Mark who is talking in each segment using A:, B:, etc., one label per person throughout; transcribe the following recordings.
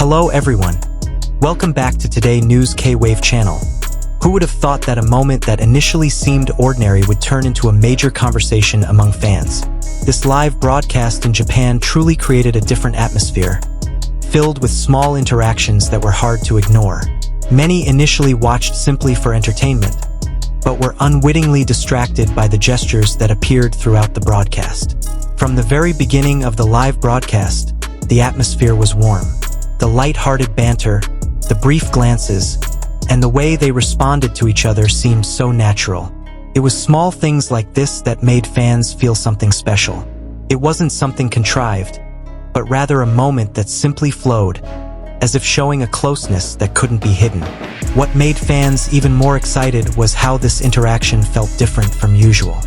A: Hello everyone. Welcome back to Today News K-Wave channel. Who would have thought that a moment that initially seemed ordinary would turn into a major conversation among fans? This live broadcast in Japan truly created a different atmosphere, filled with small interactions that were hard to ignore. Many initially watched simply for entertainment, but were unwittingly distracted by the gestures that appeared throughout the broadcast. From the very beginning of the live broadcast, the atmosphere was warm. The light-hearted banter, the brief glances, and the way they responded to each other seemed so natural. It was small things like this that made fans feel something special. It wasn't something contrived, but rather a moment that simply flowed, as if showing a closeness that couldn't be hidden. What made fans even more excited was how this interaction felt different from usual.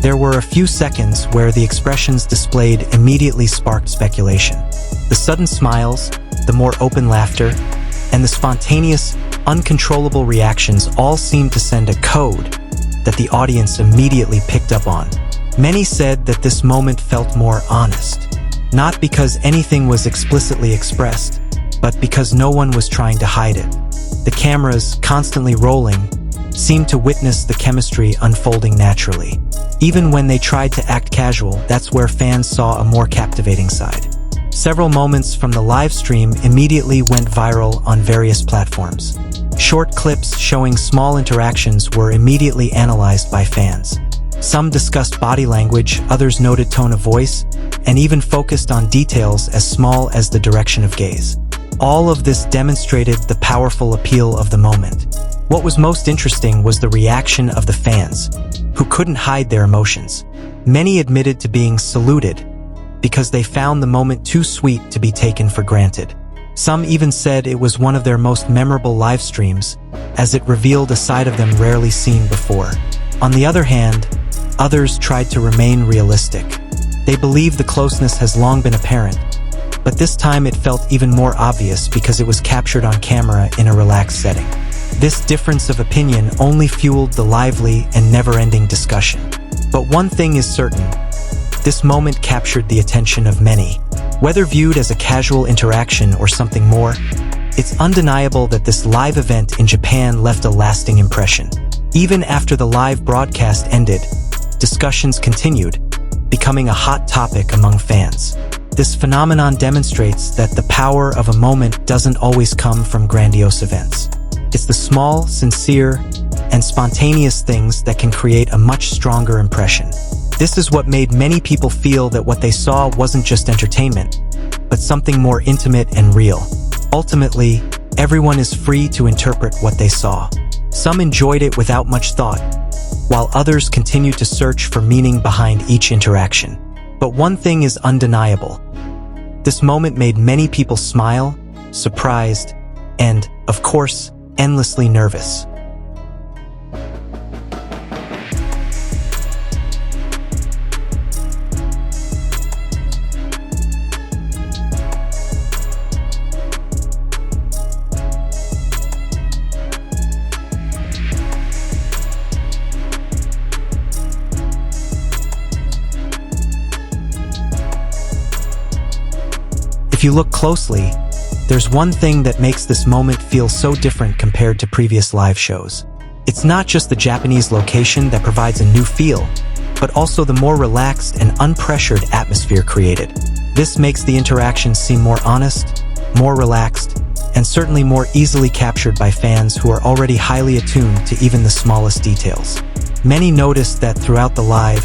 A: There were a few seconds where the expressions displayed immediately sparked speculation. The sudden smiles, the more open laughter, and the spontaneous, uncontrollable reactions all seemed to send a code that the audience immediately picked up on. Many said that this moment felt more honest, not because anything was explicitly expressed, but because no one was trying to hide it. The cameras, constantly rolling, seemed to witness the chemistry unfolding naturally. Even when they tried to act casual, that's where fans saw a more captivating side. Several moments from the live stream immediately went viral on various platforms. Short clips showing small interactions were immediately analyzed by fans. Some discussed body language, others noted tone of voice, and even focused on details as small as the direction of gaze. All of this demonstrated the powerful appeal of the moment. What was most interesting was the reaction of the fans, who couldn't hide their emotions. Many admitted to being saluted because they found the moment too sweet to be taken for granted. Some even said it was one of their most memorable live streams, as it revealed a side of them rarely seen before. On the other hand, others tried to remain realistic. They believe the closeness has long been apparent, but this time it felt even more obvious because it was captured on camera in a relaxed setting. This difference of opinion only fueled the lively and never-ending discussion. But one thing is certain: this moment captured the attention of many. Whether viewed as a casual interaction or something more, it's undeniable that this live event in Japan left a lasting impression. Even after the live broadcast ended, discussions continued, becoming a hot topic among fans. This phenomenon demonstrates that the power of a moment doesn't always come from grandiose events. It's the small, sincere, and spontaneous things that can create a much stronger impression. This is what made many people feel that what they saw wasn't just entertainment, but something more intimate and real. Ultimately, everyone is free to interpret what they saw. Some enjoyed it without much thought, while others continued to search for meaning behind each interaction. But one thing is undeniable. This moment made many people smile, surprised, and, of course, endlessly nervous. If you look closely, there's one thing that makes this moment feel so different compared to previous live shows. It's not just the Japanese location that provides a new feel, but also the more relaxed and unpressured atmosphere created. This makes the interaction seem more honest, more relaxed, and certainly more easily captured by fans who are already highly attuned to even the smallest details. Many noticed that throughout the live,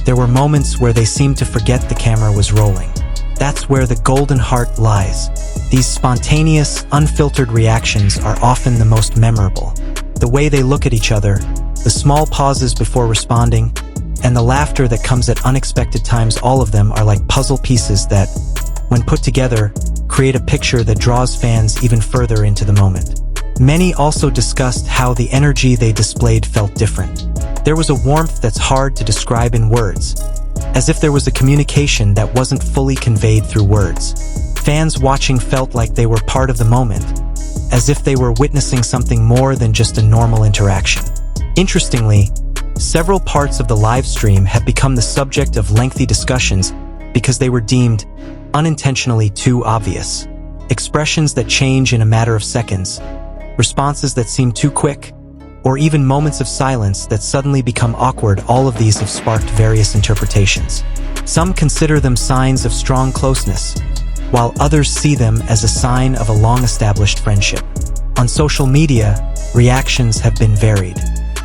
A: there were moments where they seemed to forget the camera was rolling. That's where the golden heart lies. These spontaneous, unfiltered reactions are often the most memorable. The way they look at each other, the small pauses before responding, and the laughter that comes at unexpected times, all of them are like puzzle pieces that, when put together, create a picture that draws fans even further into the moment. Many also discussed how the energy they displayed felt different. There was a warmth that's hard to describe in words, as if there was a communication that wasn't fully conveyed through words. Fans watching felt like they were part of the moment, as if they were witnessing something more than just a normal interaction. Interestingly, several parts of the live stream have become the subject of lengthy discussions because they were deemed unintentionally too obvious. expressions that change in a matter of seconds, responses that seem too quick, or even moments of silence that suddenly become awkward. All of these have sparked various interpretations. Some consider them signs of strong closeness, while others see them as a sign of a long-established friendship. On social media, reactions have been varied.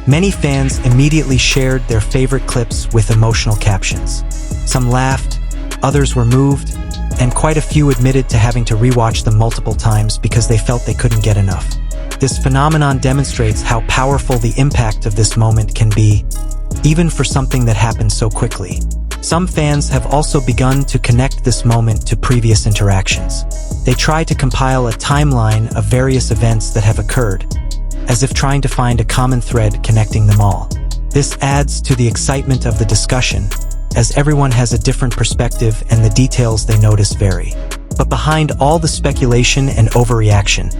A: Many fans immediately shared their favorite clips with emotional captions. Some laughed, others were moved, and quite a few admitted to having to rewatch them multiple times because they felt they couldn't get enough. This phenomenon demonstrates how powerful the impact of this moment can be, even for something that happened so quickly. Some fans have also begun to connect this moment to previous interactions. They try to compile a timeline of various events that have occurred, as if trying to find a common thread connecting them all. This adds to the excitement of the discussion, as everyone has a different perspective and the details they notice vary. But behind all the speculation and overreaction,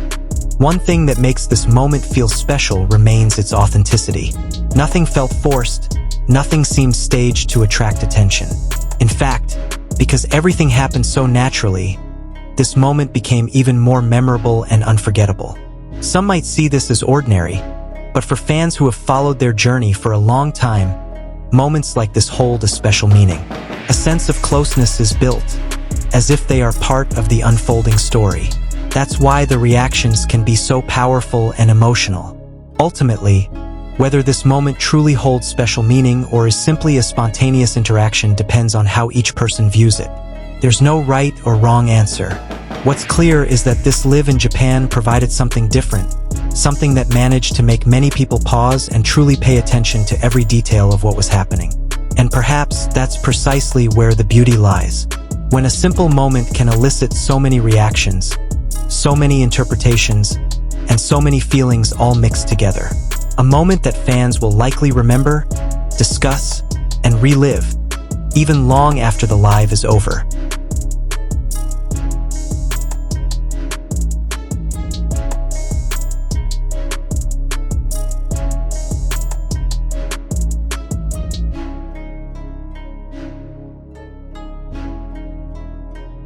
A: one thing that makes this moment feel special remains its authenticity. Nothing felt forced, nothing seemed staged to attract attention. In fact, because everything happened so naturally, this moment became even more memorable and unforgettable. Some might see this as ordinary, but for fans who have followed their journey for a long time, moments like this hold a special meaning. A sense of closeness is built, as if they are part of the unfolding story. That's why the reactions can be so powerful and emotional. Ultimately, whether this moment truly holds special meaning or is simply a spontaneous interaction depends on how each person views it. There's no right or wrong answer. What's clear is that this live in Japan provided something different, something that managed to make many people pause and truly pay attention to every detail of what was happening. And perhaps that's precisely where the beauty lies. When a simple moment can elicit so many reactions, so many interpretations, and so many feelings all mixed together. A moment that fans will likely remember, discuss, and relive, even long after the live is over.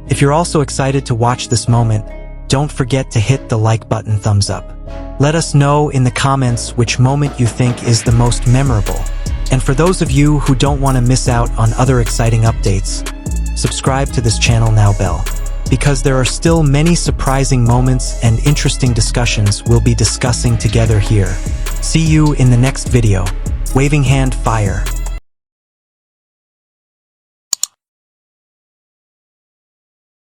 A: If you're also excited to watch this moment, don't forget to hit the like button, thumbs up. Let us know in the comments which moment you think is the most memorable. And for those of you who don't want to miss out on other exciting updates, subscribe to this channel now, bell, because there are still many surprising moments and interesting discussions we'll be discussing together here. See you in the next video. Waving hand fire.